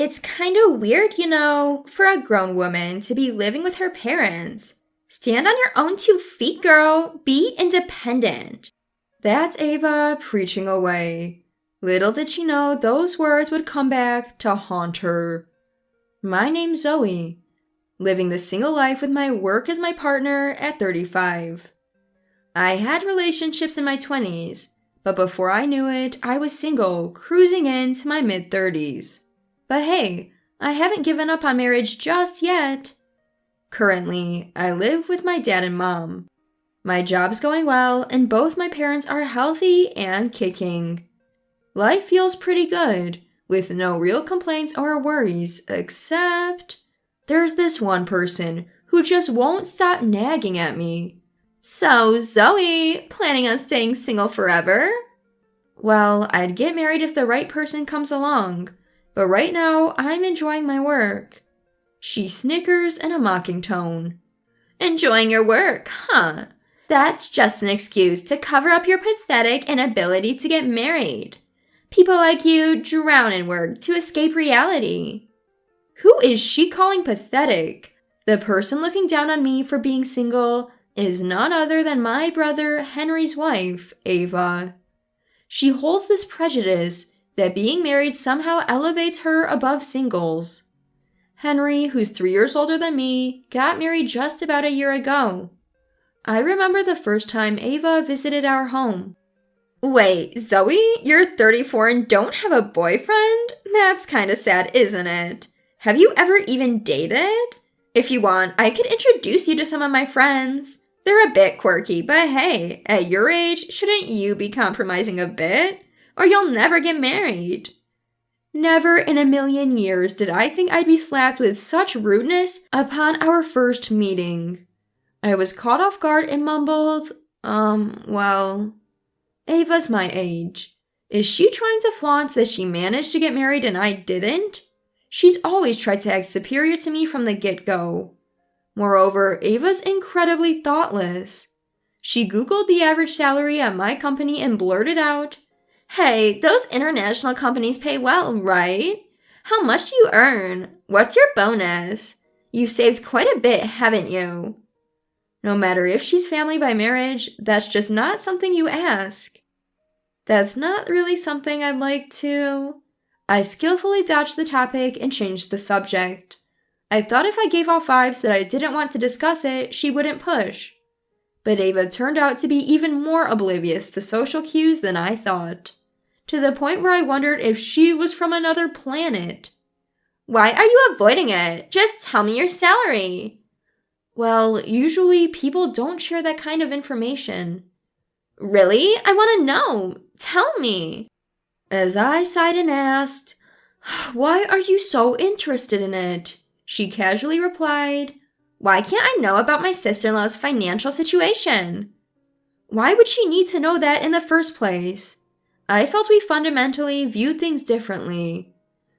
It's kind of weird, for a grown woman to be living with her parents. Stand on your own 2 feet, girl. Be independent. That's Ava preaching away. Little did she know those words would come back to haunt her. My name's Zoe, living the single life with my work as my partner at 35. I had relationships in my 20s, but before I knew it, I was single, cruising into my mid-30s. But hey, I haven't given up on marriage just yet. Currently, I live with my dad and mom. My job's going well, and both my parents are healthy and kicking. Life feels pretty good, with no real complaints or worries, except there's this one person who just won't stop nagging at me. So, Zoe, planning on staying single forever? Well, I'd get married if the right person comes along, but right now I'm enjoying my work. She snickers in a mocking tone. Enjoying your work, huh? That's just an excuse to cover up your pathetic inability to get married. People like you drown in work to escape reality. Who is she calling pathetic? The person looking down on me for being single is none other than my brother Henry's wife, Ava. She holds this prejudice that being married somehow elevates her above singles. Henry, who's 3 years older than me, got married just about a year ago. I remember the first time Ava visited our home. Wait, Zoe, you're 34 and don't have a boyfriend? That's kinda sad, isn't it? Have you ever even dated? If you want, I could introduce you to some of my friends. They're a bit quirky, but hey, at your age, shouldn't you be compromising a bit? Or you'll never get married. Never in a million years did I think I'd be slapped with such rudeness upon our first meeting. I was caught off guard and mumbled, well, Ava's my age. Is she trying to flaunt that she managed to get married and I didn't? She's always tried to act superior to me from the get-go. Moreover, Ava's incredibly thoughtless. She Googled the average salary at my company and blurted out, "Hey, those international companies pay well, right? How much do you earn? What's your bonus? You've saved quite a bit, haven't you?" No matter if she's family by marriage, that's just not something you ask. That's not really something I'd like to... I skillfully dodged the topic and changed the subject. I thought if I gave off vibes that I didn't want to discuss it, she wouldn't push. But Ava turned out to be even more oblivious to social cues than I thought, to the point where I wondered if she was from another planet. Why are you avoiding it? Just tell me your salary. Well, usually people don't share that kind of information. Really? I want to know. Tell me. As I sighed and asked, "Why are you so interested in it?" she casually replied, "Why can't I know about my sister-in-law's financial situation?" Why would she need to know that in the first place? I felt we fundamentally viewed things differently.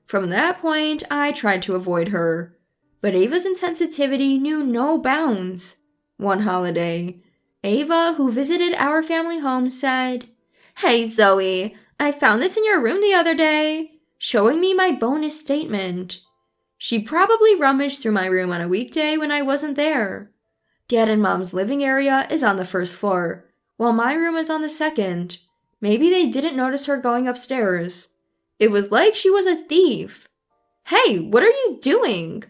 From that point, I tried to avoid her. But Ava's insensitivity knew no bounds. One holiday, Ava, who visited our family home, said, "Hey, Zoe, I found this in your room the other day," showing me my bonus statement. She probably rummaged through my room on a weekday when I wasn't there. Dad and Mom's living area is on the first floor, while my room is on the second. Maybe they didn't notice her going upstairs. It was like she was a thief. "Hey, what are you doing?"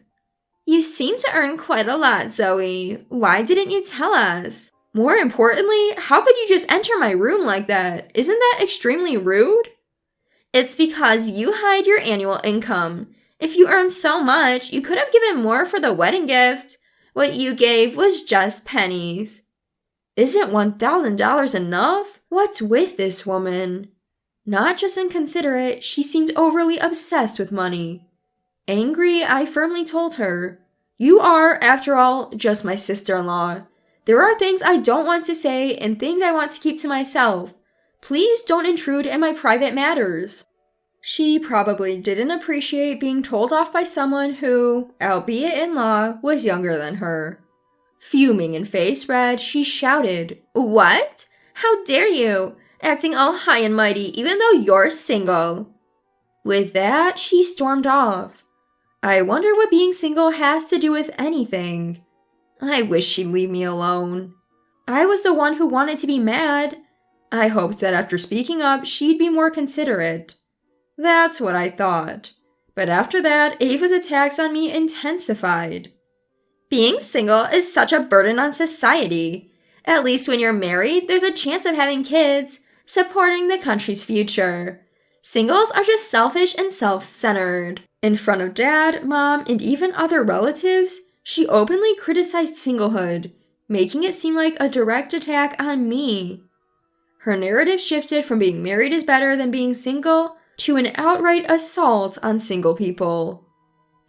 "You seem to earn quite a lot, Zoe. Why didn't you tell us? More importantly, how could you just enter my room like that? Isn't that extremely rude?" "It's because you hide your annual income. If you earn so much, you could have given more for the wedding gift. What you gave was just pennies." Isn't $1,000 enough? What's with this woman? Not just inconsiderate, she seemed overly obsessed with money. Angry, I firmly told her, "You are, after all, just my sister-in-law. There are things I don't want to say and things I want to keep to myself. Please don't intrude in my private matters." She probably didn't appreciate being told off by someone who, albeit in law, was younger than her. Fuming and face red, she shouted, "What? How dare you? Acting all high and mighty even though you're single." With that, she stormed off. I wonder what being single has to do with anything. I wish she'd leave me alone. I was the one who wanted to be mad. I hoped that after speaking up, she'd be more considerate. That's what I thought. But after that, Ava's attacks on me intensified. Being single is such a burden on society. At least when you're married, there's a chance of having kids, supporting the country's future. Singles are just selfish and self-centered. In front of Dad, Mom, and even other relatives, she openly criticized singlehood, making it seem like a direct attack on me. Her narrative shifted from being married is better than being single to an outright assault on single people.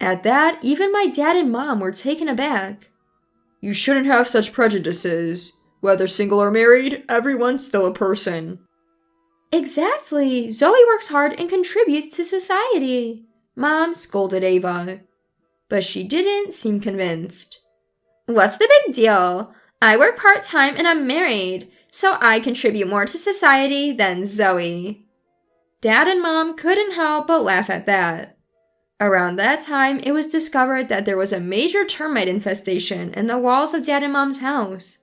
At that, even my dad and mom were taken aback. You shouldn't have such prejudices. Whether single or married, everyone's still a person. Exactly. Zoe works hard and contributes to society. Mom scolded Ava. But she didn't seem convinced. What's the big deal? I work part-time and I'm married, so I contribute more to society than Zoe. Dad and Mom couldn't help but laugh at that. Around that time, it was discovered that there was a major termite infestation in the walls of Dad and Mom's house.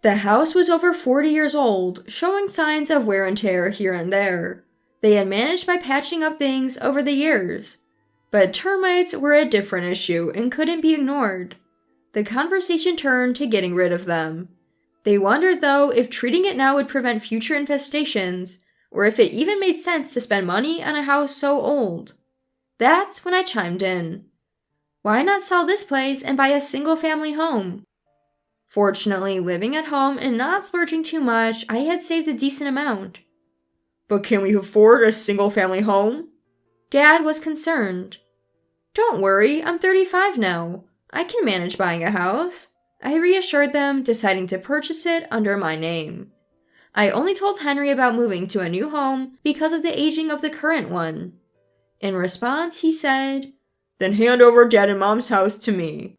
The house was over 40 years old, showing signs of wear and tear here and there. They had managed by patching up things over the years. But termites were a different issue and couldn't be ignored. The conversation turned to getting rid of them. They wondered, though, if treating it now would prevent future infestations, or if it even made sense to spend money on a house so old. That's when I chimed in. Why not sell this place and buy a single-family home? Fortunately, living at home and not splurging too much, I had saved a decent amount. But can we afford a single-family home? Dad was concerned. Don't worry, I'm 35 now. I can manage buying a house. I reassured them, deciding to purchase it under my name. I only told Henry about moving to a new home because of the aging of the current one. In response, he said, "Then hand over Dad and Mom's house to me."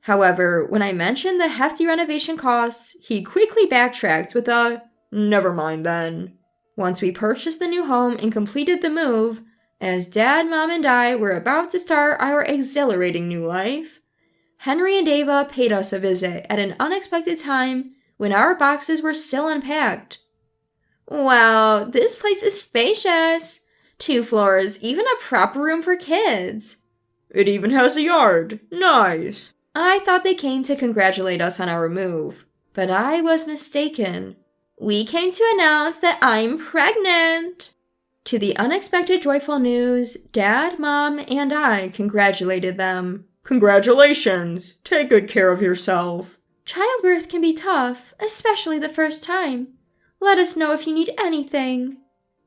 However, when I mentioned the hefty renovation costs, he quickly backtracked with a, "Never mind then." Once we purchased the new home and completed the move, as Dad, Mom, and I were about to start our exhilarating new life, Henry and Ava paid us a visit at an unexpected time when our boxes were still unpacked. Wow, this place is spacious. 2 floors, even a proper room for kids. It even has a yard. Nice. I thought they came to congratulate us on our move, but I was mistaken. We came to announce that I'm pregnant. To the unexpected joyful news, Dad, Mom, and I congratulated them. Congratulations! Take good care of yourself. Childbirth can be tough, especially the first time. Let us know if you need anything.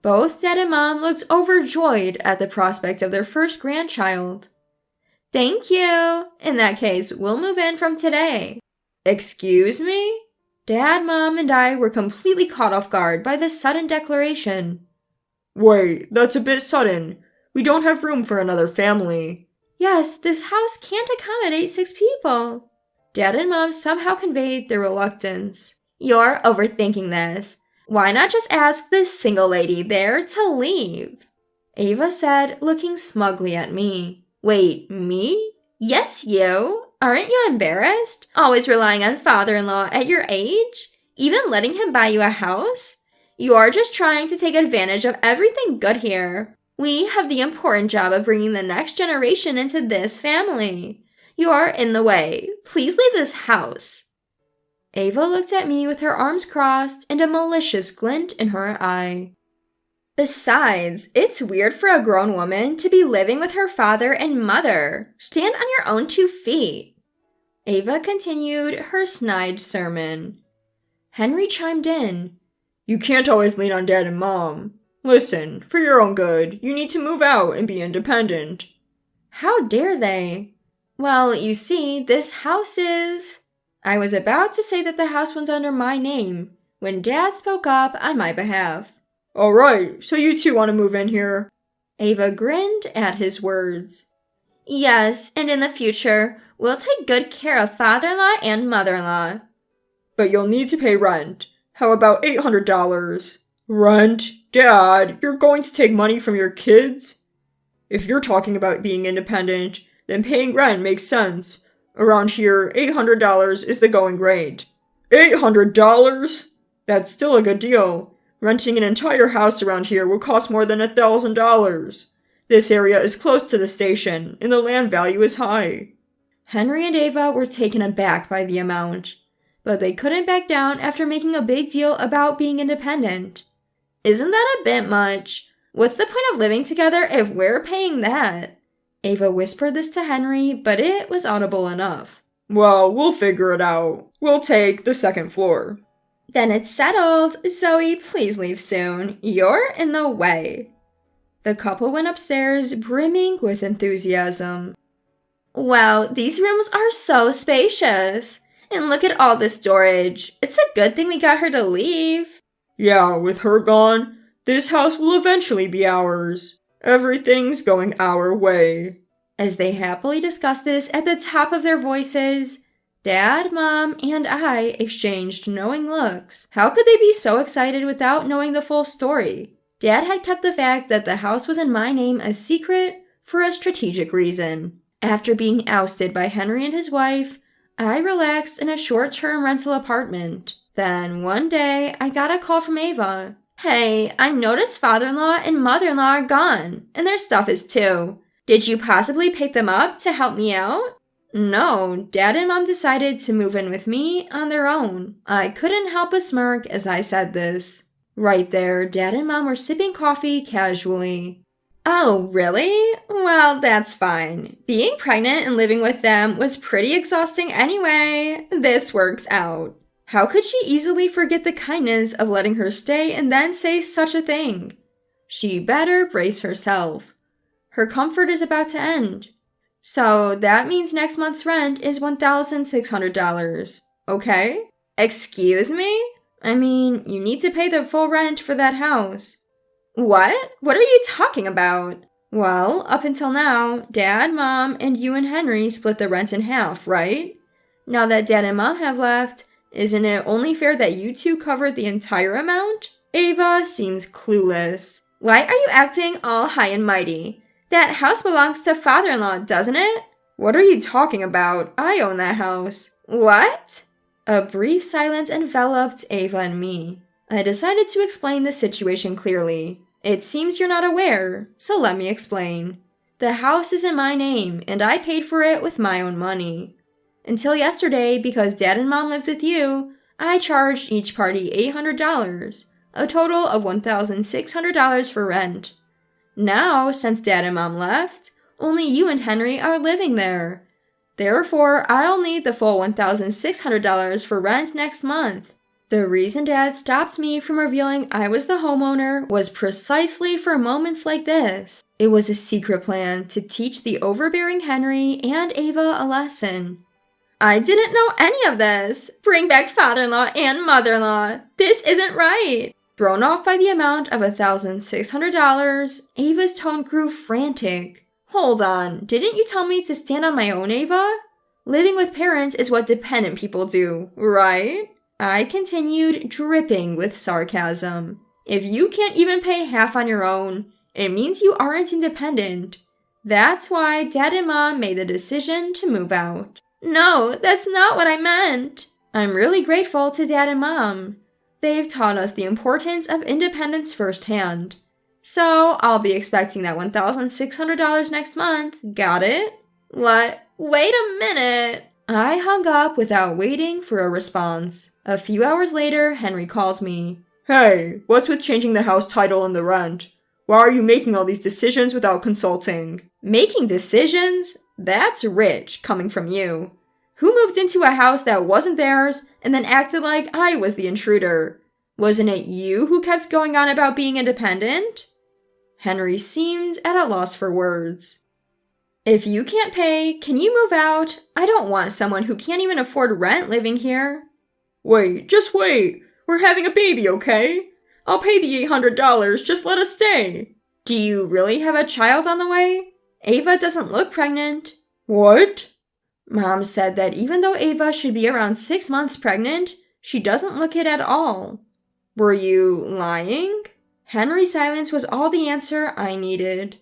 Both Dad and Mom looked overjoyed at the prospect of their first grandchild. Thank you. In that case, we'll move in from today. Excuse me? Dad, Mom, and I were completely caught off guard by this sudden declaration. Wait, that's a bit sudden. We don't have room for another family. Yes, this house can't accommodate 6 people. Dad and Mom somehow conveyed their reluctance. You're overthinking this. Why not just ask this single lady there to leave? Ava said, looking smugly at me. Wait, me? Yes, you. Aren't you embarrassed? Always relying on father-in-law at your age? Even letting him buy you a house? You are just trying to take advantage of everything good here. We have the important job of bringing the next generation into this family. You are in the way. Please leave this house. Ava looked at me with her arms crossed and a malicious glint in her eye. Besides, it's weird for a grown woman to be living with her father and mother. Stand on your own 2 feet. Ava continued her snide sermon. Henry chimed in. You can't always lean on Dad and Mom. Listen, for your own good, you need to move out and be independent. How dare they? Well, you see, this house is... I was about to say that the house was under my name, when Dad spoke up on my behalf. All right, so you 2 want to move in here? Ava grinned at his words. Yes, and in the future, we'll take good care of father-in-law and mother-in-law. But you'll need to pay rent. How about $800? Rent? Dad, you're going to take money from your kids? If you're talking about being independent, then paying rent makes sense. Around here, $800 is the going rate. $800? That's still a good deal. Renting an entire house around here will cost more than $1,000. This area is close to the station, and the land value is high. Henry and Ava were taken aback by the amount, but they couldn't back down after making a big deal about being independent. Isn't that a bit much? What's the point of living together if we're paying that? Ava whispered this to Henry, but it was audible enough. Well, we'll figure it out. We'll take the second floor. Then it's settled. Zoe, please leave soon. You're in the way. The couple went upstairs, brimming with enthusiasm. Wow, these rooms are so spacious. And look at all this storage. It's a good thing we got her to leave. Yeah, with her gone, this house will eventually be ours. Everything's going our way. As they happily discussed this at the top of their voices, Dad, Mom, and I exchanged knowing looks. How could they be so excited without knowing the full story? Dad had kept the fact that the house was in my name a secret for a strategic reason. After being ousted by Henry and his wife, I relaxed in a short-term rental apartment. Then, one day, I got a call from Ava. Hey, I noticed father-in-law and mother-in-law are gone, and their stuff is too. Did you possibly pick them up to help me out? No, Dad and Mom decided to move in with me on their own. I couldn't help but smirk as I said this. Right there, Dad and Mom were sipping coffee casually. Oh, really? Well, that's fine. Being pregnant and living with them was pretty exhausting anyway. This works out. How could she easily forget the kindness of letting her stay and then say such a thing? She better brace herself. Her comfort is about to end. So that means next month's rent is $1,600, okay? Excuse me? I mean, you need to pay the full rent for that house. What? What are you talking about? Well, up until now, Dad, Mom, and you and Henry split the rent in half, right? Now that Dad and Mom have left, isn't it only fair that you two covered the entire amount? Ava seems clueless. Why are you acting all high and mighty? That house belongs to father-in-law, doesn't it? What are you talking about? I own that house. What? A brief silence enveloped Ava and me. I decided to explain the situation clearly. It seems you're not aware, so let me explain. The house is in my name, and I paid for it with my own money. Until yesterday, because Dad and Mom lived with you, I charged each party $800, a total of $1,600 for rent. Now, since Dad and Mom left, only you and Henry are living there. Therefore, I'll need the full $1,600 for rent next month. The reason Dad stopped me from revealing I was the homeowner was precisely for moments like this. It was a secret plan to teach the overbearing Henry and Ava a lesson. I didn't know any of this. Bring back father-in-law and mother-in-law. This isn't right. Thrown off by the amount of $1,600, Ava's tone grew frantic. Hold on, didn't you tell me to stand on my own, Ava? Living with parents is what dependent people do, right? I continued, dripping with sarcasm. If you can't even pay half on your own, it means you aren't independent. That's why Dad and Mom made the decision to move out. No, that's not what I meant. I'm really grateful to Dad and Mom. They've taught us the importance of independence firsthand. So, I'll be expecting that $1,600 next month. Got it? What? Wait a minute. I hung up without waiting for a response. A few hours later, Henry called me. Hey, what's with changing the house title and the rent? Why are you making all these decisions without consulting? Making decisions? That's rich, coming from you. Who moved into a house that wasn't theirs and then acted like I was the intruder? Wasn't it you who kept going on about being independent? Henry seemed at a loss for words. If you can't pay, can you move out? I don't want someone who can't even afford rent living here. Wait, just wait. We're having a baby, okay? I'll pay the $800, just let us stay. Do you really have a child on the way? Ava doesn't look pregnant. What? Mom said that even though Ava should be around 6 months pregnant, she doesn't look it at all. Were you lying? Henry's silence was all the answer I needed.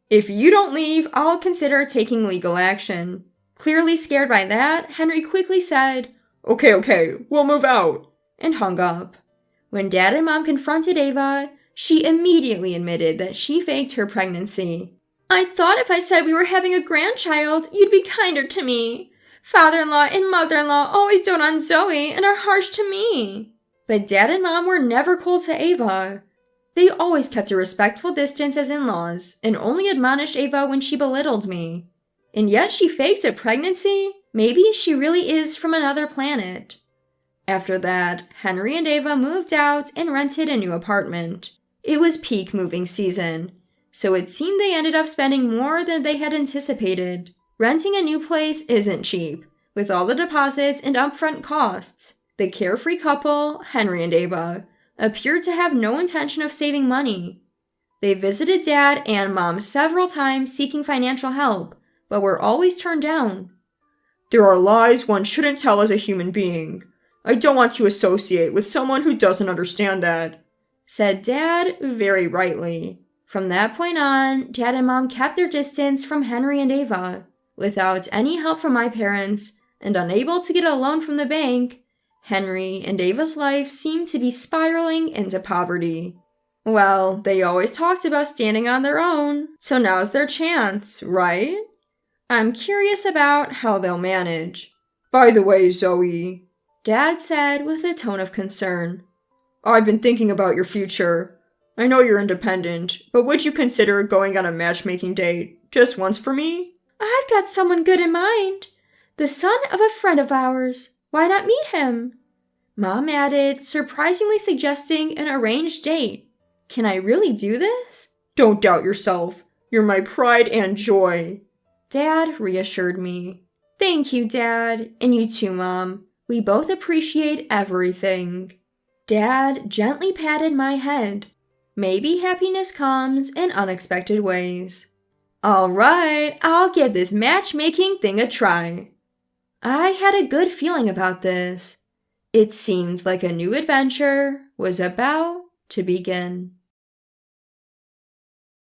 If you don't leave, I'll consider taking legal action. Clearly scared by that, Henry quickly said, Okay, we'll move out, and hung up. When Dad and Mom confronted Ava, she immediately admitted that she faked her pregnancy. I thought if I said we were having a grandchild, you'd be kinder to me. Father-in-law and mother-in-law always dote on Zoe and are harsh to me. But Dad and Mom were never cold to Ava. They always kept a respectful distance as in-laws and only admonished Ava when she belittled me. And yet she faked a pregnancy? Maybe she really is from another planet. After that, Henry and Ava moved out and rented a new apartment. It was peak moving season, so it seemed they ended up spending more than they had anticipated. Renting a new place isn't cheap, with all the deposits and upfront costs. The carefree couple, Henry and Ava, appeared to have no intention of saving money. They visited Dad and Mom several times seeking financial help, but were always turned down. There are lies one shouldn't tell as a human being. I don't want to associate with someone who doesn't understand that, said Dad very rightly. From that point on, Dad and Mom kept their distance from Henry and Ava. Without any help from my parents, and unable to get a loan from the bank, Henry and Ava's life seemed to be spiraling into poverty. Well, they always talked about standing on their own, so now's their chance, right? I'm curious about how they'll manage. By the way, Zoe, Dad said with a tone of concern, I've been thinking about your future. I know you're independent, but would you consider going on a matchmaking date just once for me? I've got someone good in mind. The son of a friend of ours. Why not meet him? Mom added, surprisingly suggesting an arranged date. Can I really do this? Don't doubt yourself. You're my pride and joy. Dad reassured me. Thank you, Dad. And you too, Mom. We both appreciate everything. Dad gently patted my head. Maybe happiness comes in unexpected ways. All right, I'll give this matchmaking thing a try. I had a good feeling about this. It seemed like a new adventure was about to begin.